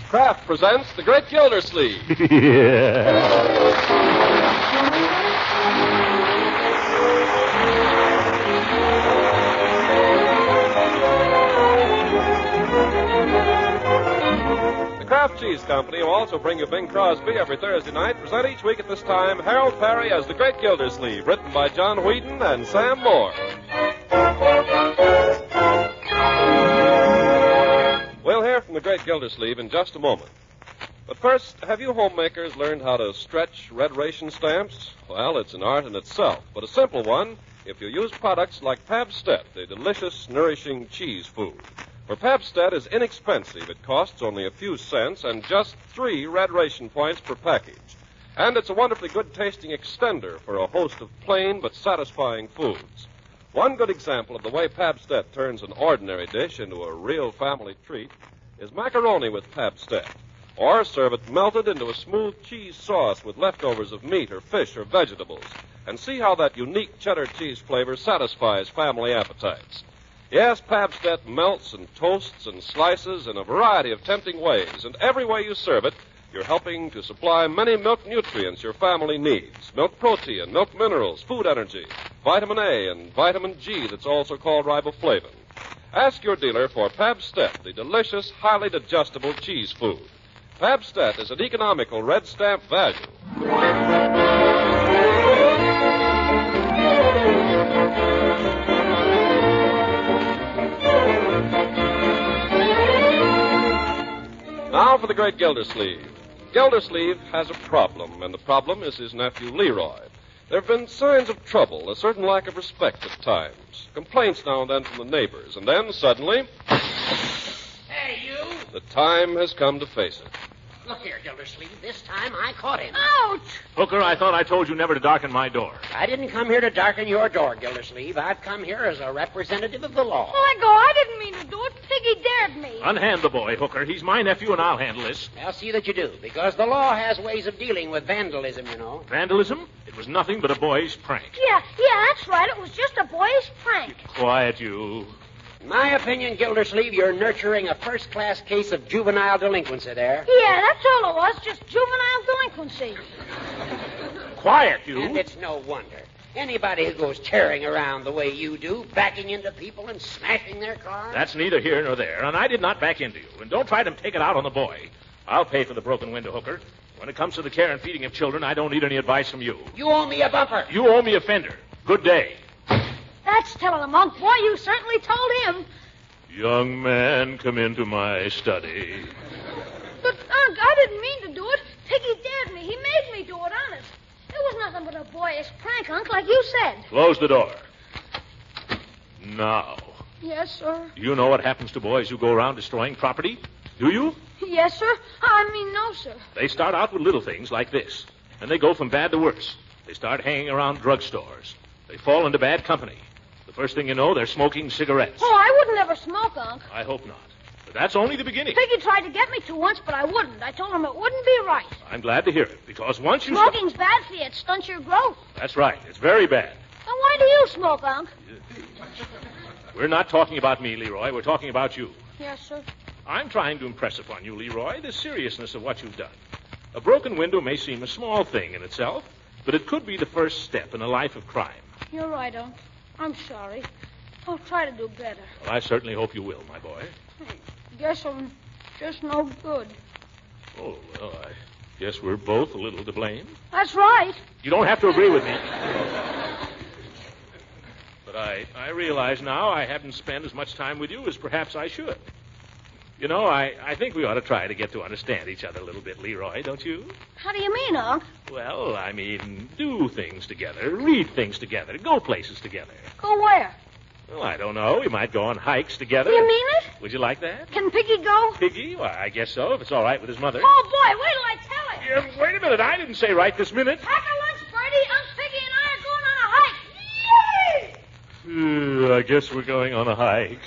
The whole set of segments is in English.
Kraft presents The Great Gildersleeve. The Kraft Cheese Company will also bring you Bing Crosby every Thursday night. Present each week at this time Harold Peary as The Great Gildersleeve, written by John Whedon and Sam Moore. We'll hear from The Great Gildersleeve in just a moment. But first, have you homemakers learned how to stretch red ration stamps? Well, it's an art in itself, but a simple one if you use products like Pabstet, the delicious, nourishing cheese food. For Pabstet is inexpensive. It costs only a few cents and just 3 red ration points per package. And it's a wonderfully good-tasting extender for a host of plain but satisfying foods. One good example of the way Pabstet turns an ordinary dish into a real family treat is macaroni with Pabstet. Or serve it melted into a smooth cheese sauce with leftovers of meat or fish or vegetables. And see how that unique cheddar cheese flavor satisfies family appetites. Yes, Pabstet melts and toasts and slices in a variety of tempting ways. And every way you serve it, you're helping to supply many milk nutrients your family needs. Milk protein, milk minerals, food energy, vitamin A and vitamin G that's also called riboflavin. Ask your dealer for Pabstet, the delicious, highly digestible cheese food. Pabstet is an economical red stamp value. Now for the Great Gildersleeve. Gildersleeve has a problem, and the problem is his nephew Leroy. There have been signs of trouble, a certain lack of respect at times, complaints now and then from the neighbors, and then suddenly... Hey, you! The time has come to face it. Look here, Gildersleeve. This time I caught him. Ouch! Hooker, I thought I told you never to darken my door. I didn't come here to darken your door, Gildersleeve. I've come here as a representative of the law. Let go. I didn't mean to do it. Piggy dared me. Unhand the boy, Hooker. He's my nephew, and I'll handle this. I'll see that you do, because the law has ways of dealing with vandalism, you know. Vandalism? It was nothing but a boy's prank. Yeah, that's right. It was just a boyish prank. Quiet, you. In my opinion, Gildersleeve, you're nurturing a first-class case of juvenile delinquency there. Yeah, that's all it was. Just juvenile delinquency. Quiet, you. And it's no wonder. Anybody who goes tearing around the way you do, backing into people and smashing their cars. That's neither here nor there, and I did not back into you. And don't try to take it out on the boy. I'll pay for the broken window, Hooker. When it comes to the care and feeding of children, I don't need any advice from you. You owe me a bumper. You owe me a fender. Good day. That's telling him, Unc. Boy, you certainly told him. Young man, come into my study. But, Unc, I didn't mean to do it. Piggy dared me. He made me do it, honest. It was nothing but a boyish prank, Unc, like you said. Close the door. Now, Yes, sir. you know what happens to boys who go around destroying property? Do you? Yes, sir. I mean, no, sir. They start out with little things like this, and they go from bad to worse. They start hanging around drugstores. They fall into bad company. The first thing you know, they're smoking cigarettes. Oh, I wouldn't ever smoke, Unc. I hope not. But that's only the beginning. Piggy tried to get me to once, but I wouldn't. I told him it wouldn't be right. I'm glad to hear it, because once you... Smoking's bad for you. It stunts your growth. That's right. It's very bad. Then why do you smoke, Unc? We're not talking about me, Leroy. We're talking about you. Yes, sir. I'm trying to impress upon you, Leroy, the seriousness of what you've done. A broken window may seem a small thing in itself, but it could be the first step in a life of crime. You're right, Unc. I'm sorry. I'll try to do better. Well, I certainly hope you will, my boy. Guess I'm just no good. Oh, well, I guess we're both a little to blame. That's right. You don't have to agree with me. But I realize now I haven't spent as much time with you as perhaps I should. You know, I think we ought to try to get to understand each other a little bit, Leroy, don't you? How do you mean, Unc? Well, I mean, do things together, read things together, go places together. Go where? Well, I don't know. We might go on hikes together. You mean it? Would you like that? Can Piggy go? Piggy? Well, I guess so, if it's all right with his mother. Oh, boy, wait till I tell him. Yeah, wait a minute. I didn't say right this minute. Pack a lunch, Bertie. Unc Piggy and I are going on a hike. Yay! I guess we're going on a hike.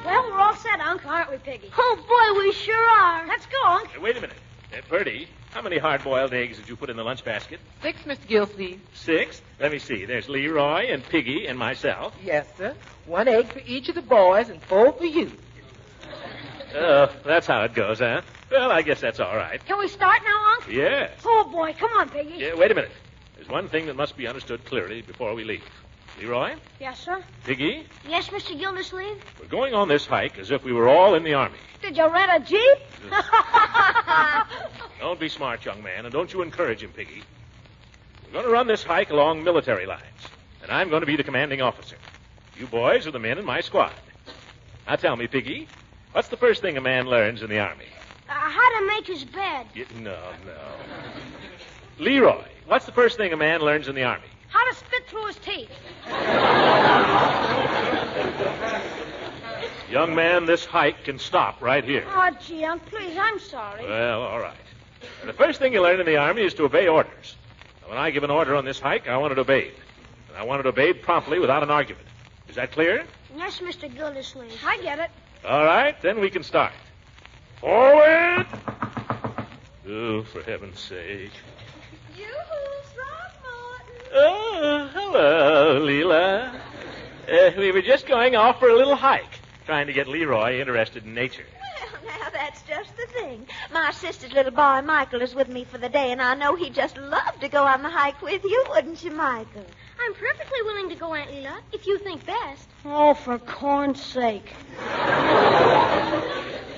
Well, we're all set, Unc, aren't we, Piggy? Oh, boy, we sure are. Let's go, Unc. Hey, wait a minute. Bertie, how many hard-boiled eggs did you put in the lunch basket? 6, Mr. Gildersleeve. 6? Let me see. There's Leroy and Piggy and myself. Yes, sir. 1 egg for each of the boys and 4 for you. Oh, that's how it goes, huh? Well, I guess that's all right. Can we start now, Unc? Yes. Oh, boy, come on, Piggy. Yeah, wait a minute. There's one thing that must be understood clearly before we leave. Leroy? Yes, sir? Piggy? Yes, Mr. Gildersleeve? We're going on this hike as if we were all in the Army. Did you rent a Jeep? Don't be smart, young man, and don't you encourage him, Piggy. We're going to run this hike along military lines, and I'm going to be the commanding officer. You boys are the men in my squad. Now tell me, Piggy, what's the first thing a man learns in the Army? How to make his bed. No. Leroy, what's the first thing a man learns in the Army? How to spit through his teeth. Young man, this hike can stop right here. Oh, gee, Unc, please, I'm sorry. Well, all right. The first thing you learn in the Army is to obey orders. Now, when I give an order on this hike, I want it obeyed. And I want it obeyed promptly without an argument. Is that clear? Yes, Mr. Gildersleeve. I get it. All right, then we can start. Forward! Oh, for heaven's sake. Yoo-hoo, Throckmorton. Oh, hello, Leela. We were just going off for a little hike, trying to get Leroy interested in nature. Well, now, that's just the thing. My sister's little boy, Michael, is with me for the day, and I know he'd just love to go on the hike with you, wouldn't you, Michael? I'm perfectly willing to go, Aunt Leela, if you think best. Oh, for corn's sake.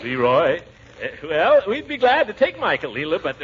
Leroy, well, we'd be glad to take Michael, Leela, but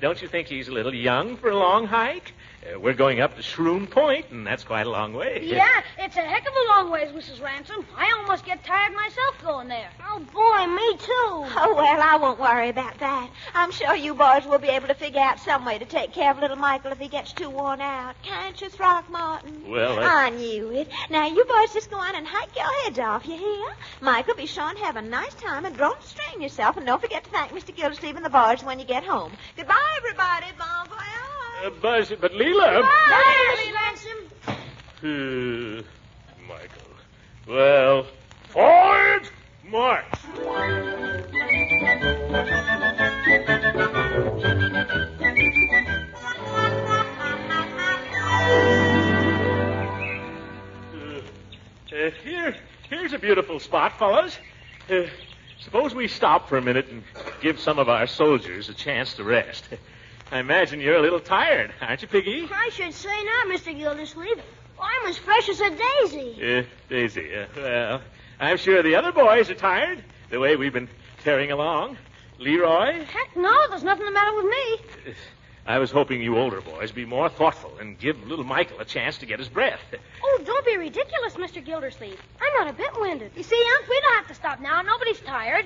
don't you think he's a little young for a long hike? We're going up to Shroom Point, and that's quite a long way. Yeah, it's a heck of a long ways, Mrs. Ransom. I almost get tired myself going there. Oh, boy, me too. Oh, well, I won't worry about that. I'm sure you boys will be able to figure out some way to take care of little Michael if he gets too worn out. Can't you, Throckmorton? Well, I knew it. Now, you boys just go on and hike your heads off, you hear? Michael, be sure and have a nice time, and don't strain yourself, and don't forget to thank Mr. Gildersleeve and the boys when you get home. Goodbye, everybody. Bon voyage. But Leela... Bye, Mrs. Ransom. Michael. Well, forward, march. Here's a beautiful spot, fellas. Suppose we stop for a minute and give some of our soldiers a chance to rest. I imagine you're a little tired, aren't you, Piggy? I should say not, Mr. Gildersleeve. I'm as fresh as a daisy. Daisy. Well, I'm sure the other boys are tired, the way we've been tearing along. Leroy? Heck no, there's nothing the matter with me. I was hoping you older boys be more thoughtful and give little Michael a chance to get his breath. Oh, don't be ridiculous, Mr. Gildersleeve. I'm not a bit winded. You see, Unc, we don't have to stop now. Nobody's tired.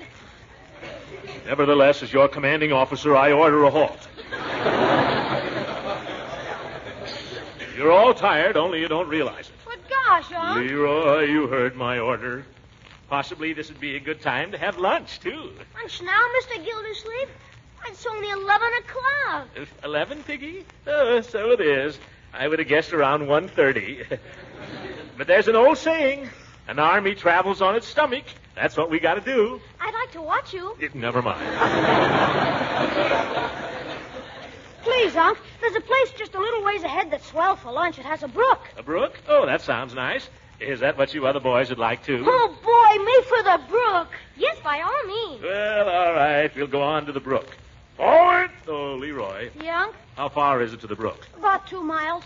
Nevertheless, as your commanding officer, I order a halt. You're all tired, only you don't realize it. But gosh, Unc. Leroy, you heard my order. Possibly this would be a good time to have lunch, too. Lunch now, Mr. Gildersleeve? It's only 11 o'clock. 11, Piggy? Oh, so it is. I would have guessed around 1:30. But there's an old saying, an army travels on its stomach. That's what we got to do. I'd like to watch you. Never mind. Please, Unc, there's a place just a little ways ahead that's swell for lunch. It has a brook. A brook? Oh, that sounds nice. Is that what you other boys would like, too? Oh, boy, me for the brook. Yes, by all means. Well, all right. We'll go on to the brook. Forward! Oh, Leroy. Yeah, Unc? How far is it to the brook? About 2 miles.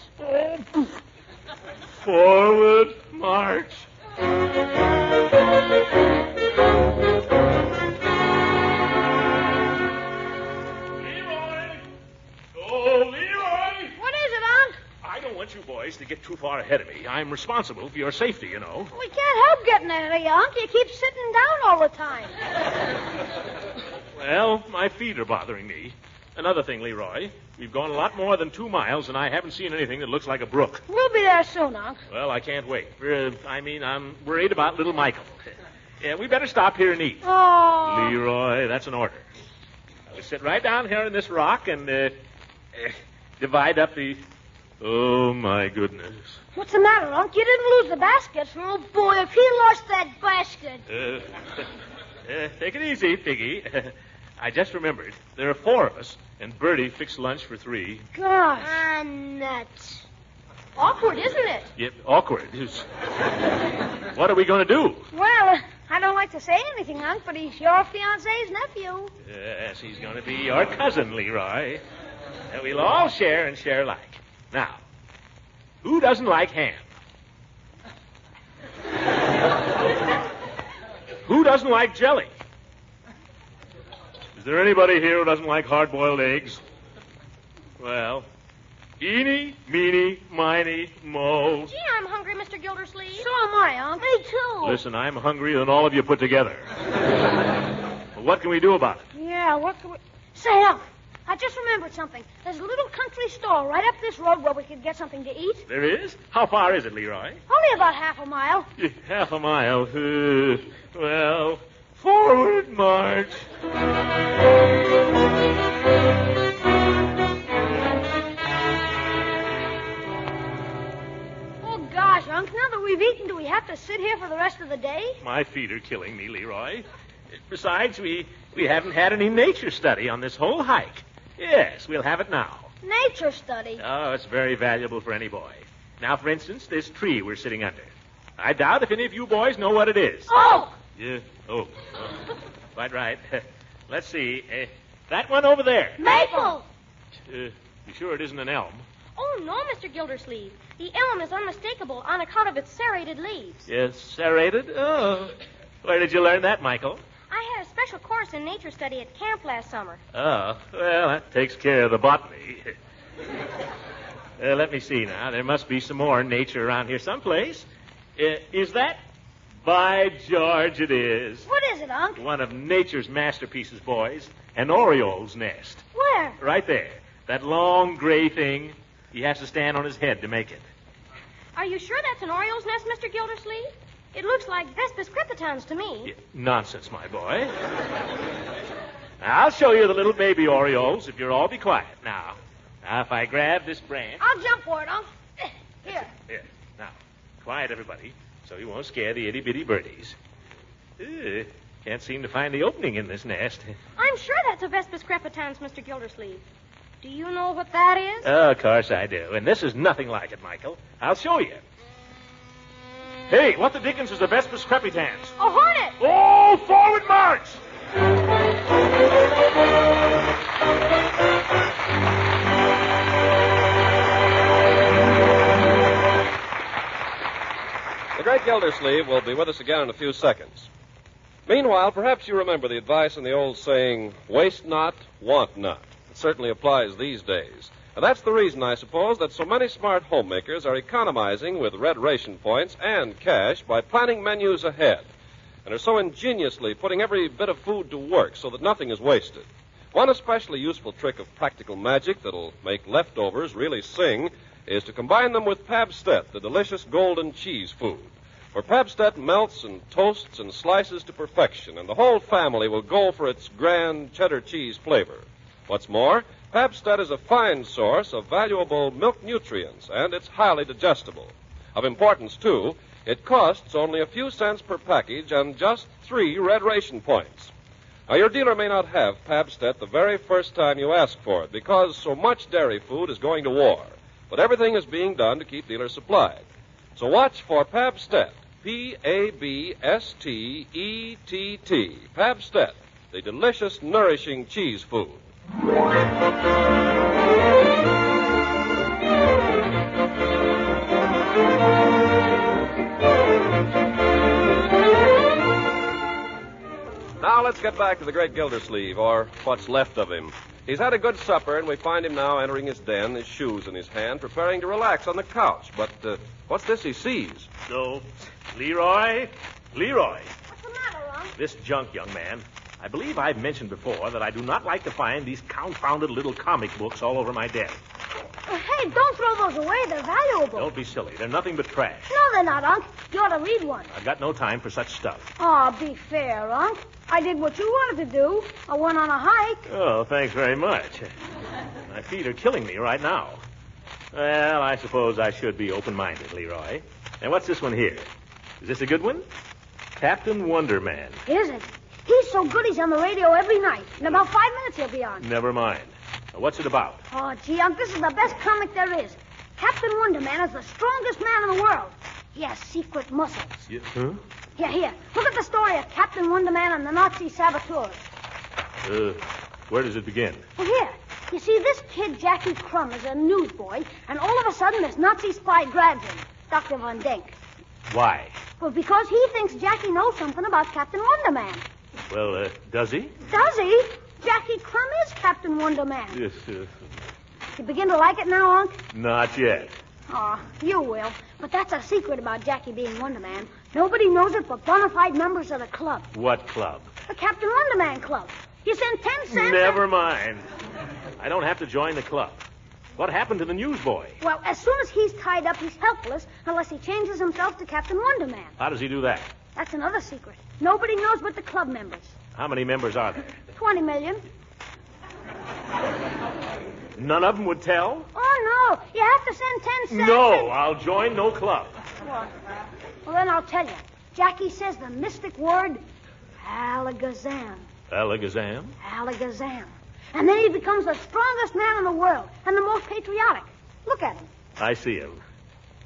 Forward, march. Leroy! Oh, Leroy! What is it, Unc? I don't want you boys to get too far ahead of me. I'm responsible for your safety, you know. We can't help getting ahead of you, Unc. You keep sitting down all the time. Well, my feet are bothering me. Another thing, Leroy. We've gone a lot more than 2 miles, and I haven't seen anything that looks like a brook. We'll be there soon, Unc. Well, I can't wait. I'm worried about little Michael. Yeah, we better stop here and eat. Oh. Leroy, that's an order. We'll sit right down here in this rock and divide up the... Oh, my goodness. What's the matter, Unc? You didn't lose the basket. Oh, boy, if he lost that basket. Take it easy, Piggy. I just remembered. There are 4 of us, and Bertie fixed lunch for 3. Gosh. Nuts. Awkward, isn't it? Yep, awkward. What are we going to do? Well, I don't like to say anything, Unc, but he's your fiancé's nephew. Yes, he's going to be your cousin, Leroy. And we'll all share and share alike. Now, who doesn't like ham? Who doesn't like jelly? Is there anybody here who doesn't like hard-boiled eggs? Well, eeny, meeny, miny, mo. Gee, I'm hungry, Mr. Gildersleeve. So am I, Unc. Me too. Listen, I'm hungrier than all of you put together. Well, what can we do about it? Yeah, what can we... Say, Unc, I just remembered something. There's a little country store right up this road where we could get something to eat. There is? How far is it, Leroy? Only about half a mile. Half a mile. Well, forward march. Oh, gosh, Unc, now that we've eaten, do we have to sit here for the rest of the day? My feet are killing me, Leroy. Besides, we haven't had any nature study on this whole hike. Yes, we'll have it now. Nature study. Oh, it's very valuable for any boy. Now, for instance, this tree we're sitting under. I doubt if any of you boys know what it is. Oh! Yeah. Oh. Quite right. Let's see. That one over there. Maple! You sure it isn't an elm? Oh, no, Mr. Gildersleeve. The elm is unmistakable on account of its serrated leaves. Yes, serrated? Oh. Where did you learn that, Michael? I had a special course in nature study at camp last summer. Oh, well, that takes care of the botany. Let me see now. There must be some more nature around here someplace. Is that? By George, it is. What is it, Unc? One of nature's masterpieces, boys. An oriole's nest. Where? Right there. That long gray thing. He has to stand on his head to make it. Are you sure that's an oriole's nest, Mr. Gildersleeve? It looks like Vespis crepitans to me. Yeah, nonsense, my boy. I'll show you the little baby orioles if you'll all be quiet. Now, if I grab this branch... I'll jump for it, Unc. Here. Here. Now, quiet, everybody, so you won't scare the itty-bitty birdies. Can't seem to find the opening in this nest. I'm sure that's a Vespis crepitans, Mr. Gildersleeve. Do you know what that is? Oh, of course I do. And this is nothing like it, Michael. I'll show you. Hey, what the dickens is the Vespis crepitans? A hornet! Oh, forward march! The Great Gildersleeve will be with us again in a few seconds. Meanwhile, perhaps you remember the advice in the old saying, waste not, want not. It certainly applies these days. And that's the reason, I suppose, that so many smart homemakers are economizing with red ration points and cash by planning menus ahead, and are so ingeniously putting every bit of food to work so that nothing is wasted. One especially useful trick of practical magic that'll make leftovers really sing is to combine them with Pabstet, the delicious golden cheese food. For Pabstet melts and toasts and slices to perfection, and the whole family will go for its grand cheddar cheese flavor. What's more, Pabstet is a fine source of valuable milk nutrients, and it's highly digestible. Of importance, too, it costs only a few cents per package and just 3 red ration points. Now, your dealer may not have Pabstet the very first time you ask for it because so much dairy food is going to war, but everything is being done to keep dealers supplied. So watch for Pabstet, P-A-B-S-T-E-T-T, Pabstet, the delicious, nourishing cheese food. Now let's get back to the Great Gildersleeve, or what's left of him. He's had a good supper, and we find him now entering his den, his shoes in his hand, preparing to relax on the couch. But what's this he sees? No. Leroy? Leroy. What's the matter, Unc? This junk, young man. I believe I've mentioned before that I do not like to find these confounded little comic books all over my desk. Hey, don't throw those away. They're valuable. Don't be silly. They're nothing but trash. No, they're not, Unc. You ought to read one. I've got no time for such stuff. Oh, be fair, Unc. I did what you wanted to do. I went on a hike. Oh, thanks very much. My feet are killing me right now. Well, I suppose I should be open-minded, Leroy. And what's this one here? Is this a good one? Captain Wonderman. Is it? He's so good he's on the radio every night. In about 5 minutes he'll be on. Never mind. Now, what's it about? Oh, gee, Unc, this is the best comic there is. Captain Wonder Man is the strongest man in the world. He has secret muscles. Huh? Here. Look at the story of Captain Wonder Man and the Nazi saboteurs. Where does it begin? Well, here. You see, this kid, Jackie Crumb, is a newsboy, and all of a sudden this Nazi spy grabs him, Dr. Von Denk. Why? Well, because he thinks Jackie knows something about Captain Wonder Man. Well, does he? Does he? Jackie Crumb is Captain Wonder Man. Yes, You begin to like it now, Unc? not yet. Oh, you will. But that's a secret about Jackie being Wonder Man. Nobody knows it but bona fide members of the club. What club? The Captain Wonder Man Club. You send 10 cents... Never mind. I don't have to join the club. What happened to the newsboy? Well, as soon as he's tied up, he's helpless unless he changes himself to Captain Wonder Man. How does he do that? That's another secret. Nobody knows but the club members. How many members are there? 20 million. None of them would tell? Oh, no. You have to send 10 cents. No, I'll join no club. What? Well, then I'll tell you. Jackie says the mystic word, Alakazam. Alakazam? Alakazam. And then he becomes the strongest man in the world and the most patriotic. Look at him. I see him.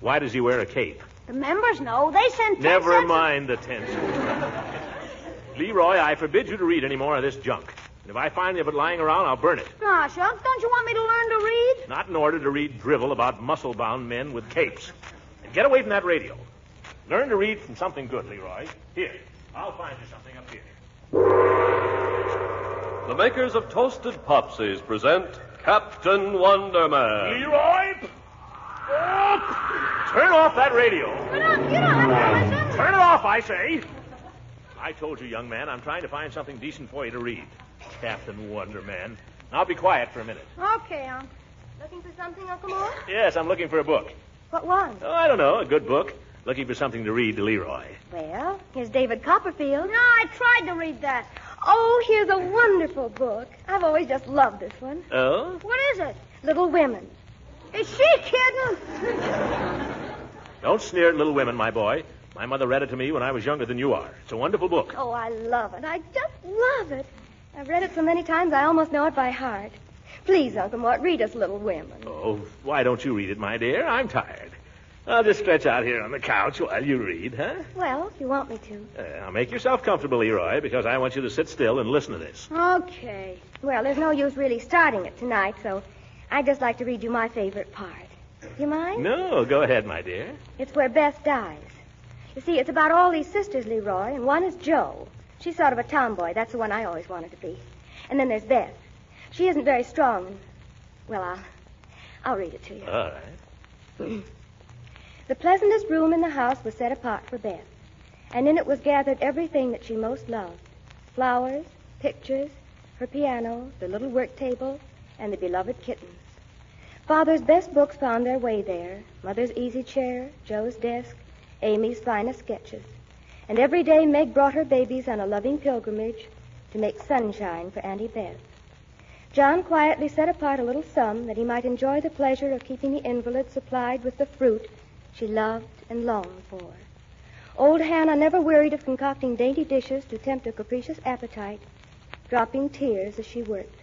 Why does he wear a cape? The members know. They send 10 Never cents. mind the 10 cents. Leroy, I forbid you to read any more of this junk. And if I find any of it lying around, I'll burn it. Gosh, Unc, don't you want me to learn to read? Not in order to read drivel about muscle-bound men with capes. And get away from that radio. Learn to read from something good, Leroy. Here, I'll find you something up here. The makers of Toasted Popsies present Captain Wonder Man. Leroy! Turn off that radio. But, Unc, you don't have to listen. Turn it off, I say. I told you, young man, I'm trying to find something decent for you to read. Captain Wonder Man. Now be quiet for a minute. Okay, Unc. Looking for something, Uncle Mort? Yes, I'm looking for a book. What one? Oh, I don't know, a good book. Looking for something to read to Leroy. Well, here's David Copperfield. No, I tried to read that. Oh, here's a wonderful book. I've always just loved this one. Oh? What is it? Little Women. Is she kidding? Don't sneer at Little Women, my boy. My mother read it to me when I was younger than you are. It's a wonderful book. Oh, I love it. I just love it. I've read it so many times I almost know it by heart. Please, Uncle Mort, read us Little Women. Oh, why don't you read it, my dear? I'm tired. I'll just stretch out here on the couch while you read, huh? Well, if you want me to. Now, make yourself comfortable, Leroy, because I want you to sit still and listen to this. Okay. Well, there's no use really starting it tonight, so I'd just like to read you my favorite part. Do you mind? No, go ahead, my dear. It's where Beth dies. You see, it's about all these sisters, Leroy, and one is Jo. She's sort of a tomboy. That's the one I always wanted to be. And then there's Beth. She isn't very strong, and, well, I'll read it to you. All right. The pleasantest room in the house was set apart for Beth, and in it was gathered everything that she most loved. Flowers, pictures, her piano, the little work table, and the beloved kittens. Father's best books found their way there, Mother's easy chair, Joe's desk, Amy's finest sketches. And every day Meg brought her babies on a loving pilgrimage to make sunshine for Auntie Beth. John quietly set apart a little sum that he might enjoy the pleasure of keeping the invalid supplied with the fruit she loved and longed for. Old Hannah never wearied of concocting dainty dishes to tempt a capricious appetite, dropping tears as she worked.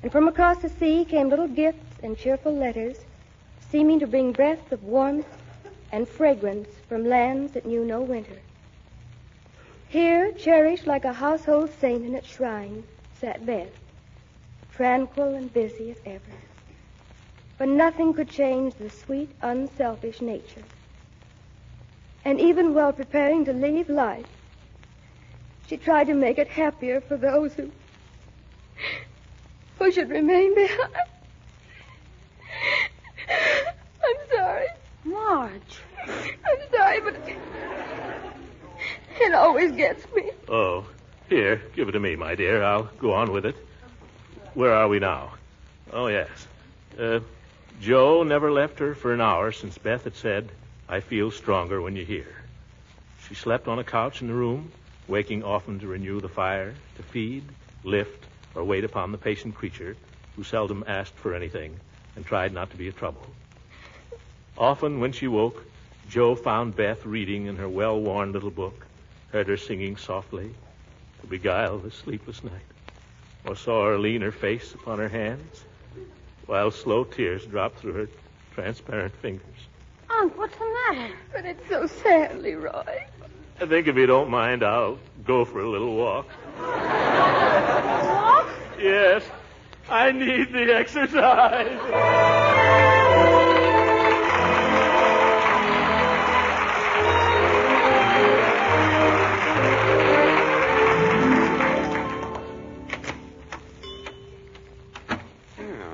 And from across the sea came little gifts and cheerful letters, seeming to bring breaths of warmth and fragrance from lands that knew no winter. Here, cherished like a household saint in its shrine, sat Beth, tranquil and busy as ever. But nothing could change the sweet, unselfish nature. And even while preparing to leave life, she tried to make it happier for those who should remain behind. I'm sorry. Marge. I'm sorry, but it always gets me. Oh, here, give it to me, my dear. I'll go on with it. Where are we now? Oh, yes. Joe never left her for an hour since Beth had said, "I feel stronger when you're here." She slept on a couch in the room, waking often to renew the fire, to feed, lift, or wait upon the patient creature who seldom asked for anything and tried not to be a trouble. Often when she woke, Joe found Beth reading in her well-worn little book, heard her singing softly, to beguile the sleepless night, or saw her lean her face upon her hands, while slow tears dropped through her transparent fingers. Unc, what's the matter? But it's so sad, Leroy. I think if you don't mind, I'll go for a little walk. Walk? Yes, I need the exercise.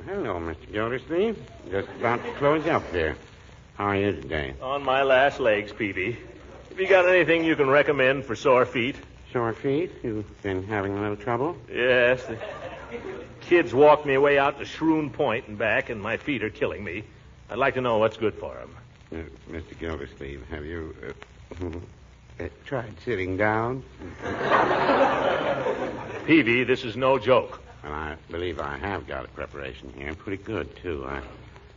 Hello, Mr. Gildersleeve. Just about to close up there. How are you today? On my last legs, Peavy. Have you got anything you can recommend for sore feet? Sore feet? You've been having a little trouble? Yes. The kids walked me away out to Shroon Point and back, and my feet are killing me. I'd like to know what's good for them. Mr. Gildersleeve, have you tried sitting down? Peavy, this is no joke. Well, I believe I have got a preparation here. Pretty good, too. I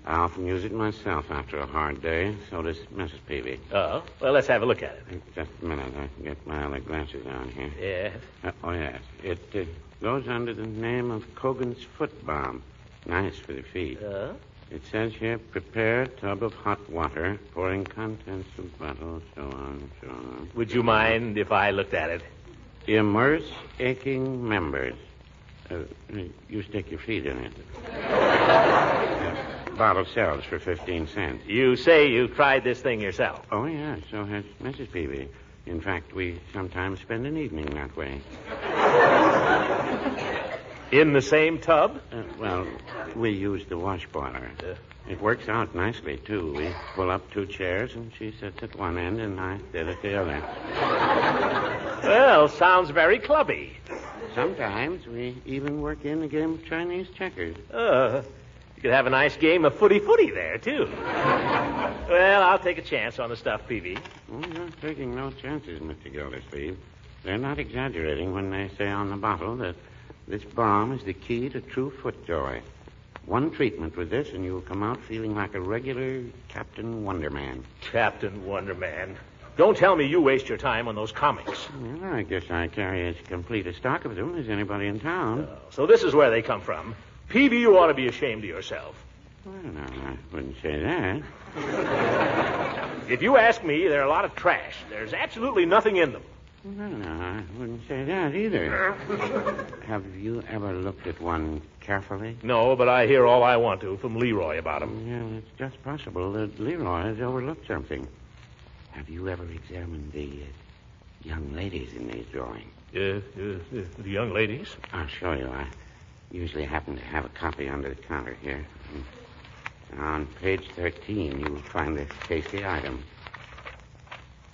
often use it myself after a hard day. So does Mrs. Peavy. Oh? Well, let's have a look at it. Just a minute. I can get my other glasses on here. Yes. Oh, yes. It goes under the name of Cogan's Foot Balm. Nice for the feet. It says here, prepare a tub of hot water, pouring contents of bottle, so on, so on. Would you mind if I looked at it? Immerse aching members. You stick your feet in it. Bottle sells for 15 cents. You say you tried this thing yourself. Oh, yeah, so has Mrs. Peavy. In fact, we sometimes spend an evening that way. In the same tub? Well, we use the wash boiler. It works out nicely, too. We pull up 2 chairs, and she sits at one end, and I sit at the other. Well, sounds very clubby. Sometimes we even work in a game of Chinese checkers. You could have a nice game of footy-footy there, too. Well, I'll take a chance on the stuff, Peavy. Oh, you're taking no chances, Mr. Gildersleeve. They're not exaggerating when they say on the bottle that this balm is the key to true foot joy. One treatment with this, and you'll come out feeling like a regular Captain Wonderman. Captain Wonderman. Don't tell me you waste your time on those comics. Well, I guess I carry as complete a stock of them as anybody in town. So this is where they come from. Peavy, you ought to be ashamed of yourself. Well, no, I wouldn't say that. If you ask me, they're a lot of trash. There's absolutely nothing in them. Well, no, I wouldn't say that either. Have you ever looked at one carefully? No, but I hear all I want to from Leroy about them. Yeah, it's just possible that Leroy has overlooked something. Have you ever examined the young ladies in these drawings? The young ladies? I'll show you. I usually happen to have a copy under the counter here. On page 13, you'll find this tasty item.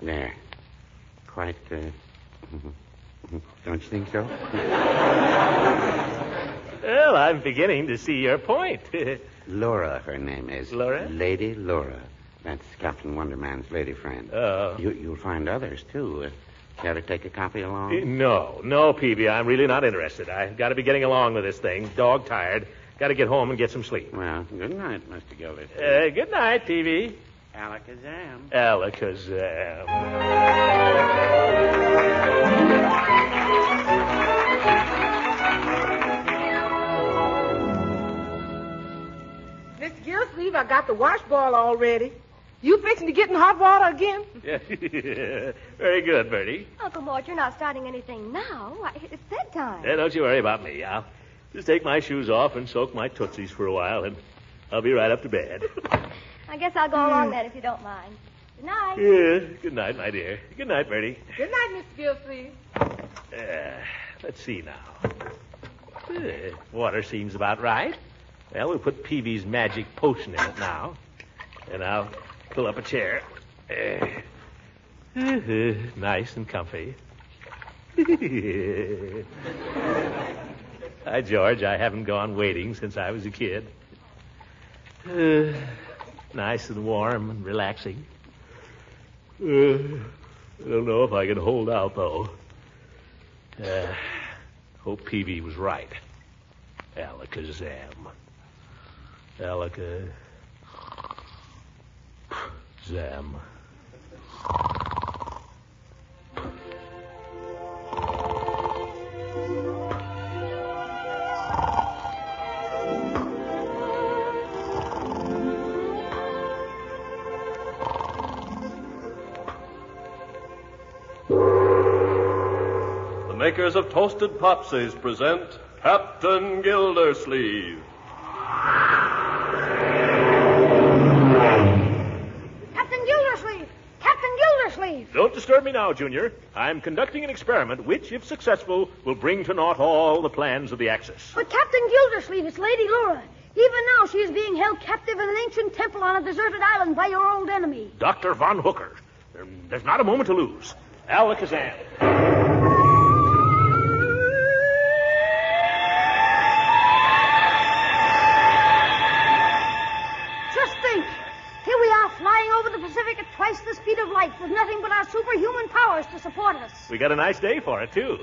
There. Quite, don't you think so? Well, I'm beginning to see your point. Laura, her name is. Laura? Lady Laura. That's Captain Wonderman's lady friend. Oh. You'll find others, too. Care to take a copy along? No, Peavy. I'm really not interested. I've got to be getting along with this thing. Dog tired. Got to get home and get some sleep. Well, good night, Mr. Gildersleeve. Good night, Peavy. Alakazam. Alakazam. Mr. Gildersleeve, I got the wash boil all ready. You fixing to get in hot water again? Yeah. Very good, Bertie. Uncle Mort, you're not starting anything now. Why, it's bedtime. Yeah, don't you worry about me. I'll just take my shoes off and soak my tootsies for a while, and I'll be right up to bed. I guess I'll go along then if you don't mind. Good night. Yeah, good night, my dear. Good night, Bertie. Good night, Mr. Gildersleeve. Let's see now. Water seems about right. Well, we'll put Peavy's magic potion in it now. And I'll pull up a chair. Nice and comfy. Hi, George. I haven't gone wading since I was a kid. Nice and warm and relaxing. I don't know if I can hold out, though. Hope Peavy was right. Alakazam. Alakazam. makers of Toasted Popsies present Captain Gildersleeve. Captain Gildersleeve! Captain Gildersleeve! Don't disturb me now, Junior. I'm conducting an experiment which, if successful, will bring to naught all the plans of the Axis. But Captain Gildersleeve, it's Lady Laura. Even now she is being held captive in an ancient temple on a deserted island by your old enemy. Dr. Von Hooker. There's not a moment to lose. Alakazam. Just think. Here we are flying over the Pacific at twice the speed of light with nothing but our superhuman powers to support us. We got a nice day for it, too.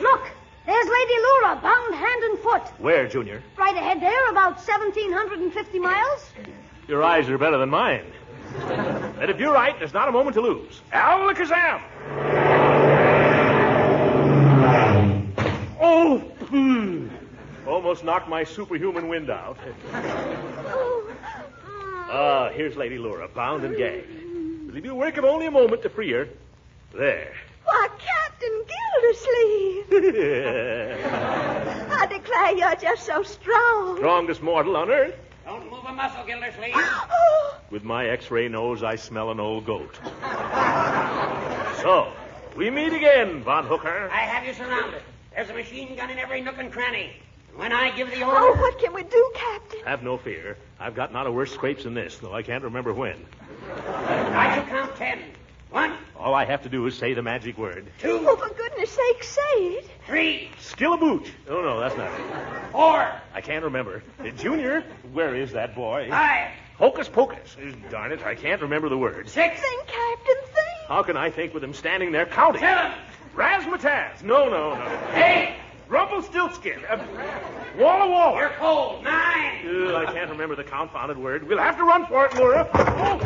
Look, there's Lady Laura, bound hand and foot. Where, Junior? Right ahead there, about 1,750 miles. Your eyes are better than mine. And if you're right, there's not a moment to lose. Alakazam! Oh! Almost knocked my superhuman wind out. Here's Lady Laura, bound and gagged. It'll be work of only a moment to free her. There. Why, Captain Gildersleeve. I declare you're just so strong. Strongest mortal on earth. Don't move a muscle, Gildersleeve. With my X-ray nose, I smell an old goat. So, we meet again, Von Hooker. I have you surrounded. There's a machine gun in every nook and cranny. When I give the order... Oh, what can we do, Captain? Have no fear. I've got not a worse scrapes than this, though I can't remember when. I shall count 10. 1. All I have to do is say the magic word. 2. Oh, for goodness sake, say it. 3. Skillabooch. Oh, no, that's not it. 4. I can't remember. Junior, where is that boy? 5. Hocus pocus. Darn it, I can't remember the words. 6. Think, Captain, think. How can I think with him standing there counting? 7. Razzmatazz. No. 8. Rumpelstiltskin. Walla Walla. You're cold. 9. I can't remember the confounded word. We'll have to run for it, Laura. Oh.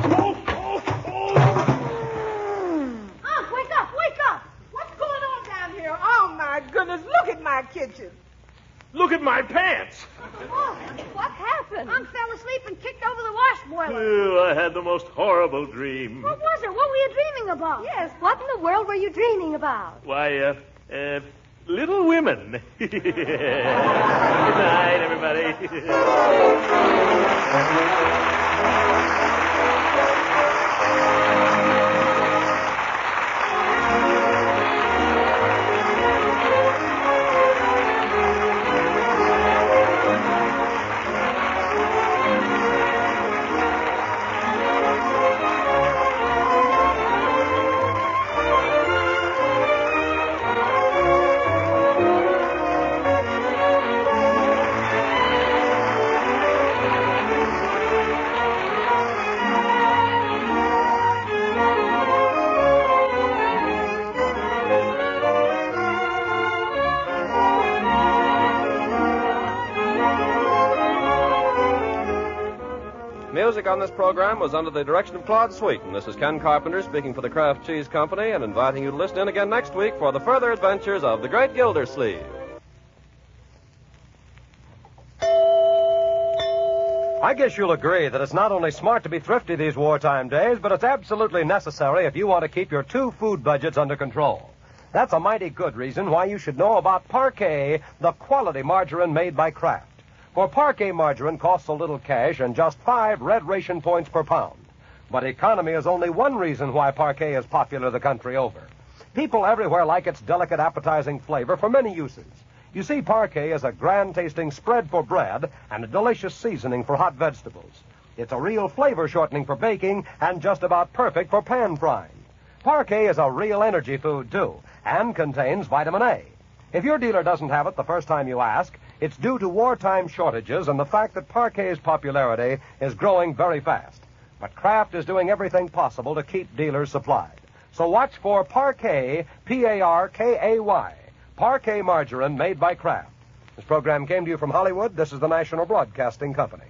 Wake up. What's going on down here? Oh, my goodness, look at my kitchen. Look at my pants. Oh, what happened? Unc fell asleep and kicked over the wash boiler. Oh, I had the most horrible dream. What was it? What were you dreaming about? Yes, what in the world were you dreaming about? Why, Little Women. Good night, everybody. Music on this program was under the direction of Claude Sweeten. This is Ken Carpenter speaking for the Kraft Cheese Company and inviting you to listen in again next week for the further adventures of the Great Gildersleeve. I guess you'll agree that it's not only smart to be thrifty these wartime days, but it's absolutely necessary if you want to keep your two food budgets under control. That's a mighty good reason why you should know about Parquet, the quality margarine made by Kraft. For Parquet margarine costs a little cash and just 5 red ration points per pound. But economy is only one reason why Parquet is popular the country over. People everywhere like its delicate, appetizing flavor for many uses. You see, Parquet is a grand-tasting spread for bread and a delicious seasoning for hot vegetables. It's a real flavor shortening for baking and just about perfect for pan frying. Parquet is a real energy food, too, and contains vitamin A. If your dealer doesn't have it the first time you ask, it's due to wartime shortages and the fact that Parquet's popularity is growing very fast. But Kraft is doing everything possible to keep dealers supplied. So watch for Parquet, P-A-R-K-A-Y, Parquet margarine made by Kraft. This program came to you from Hollywood. This is the National Broadcasting Company.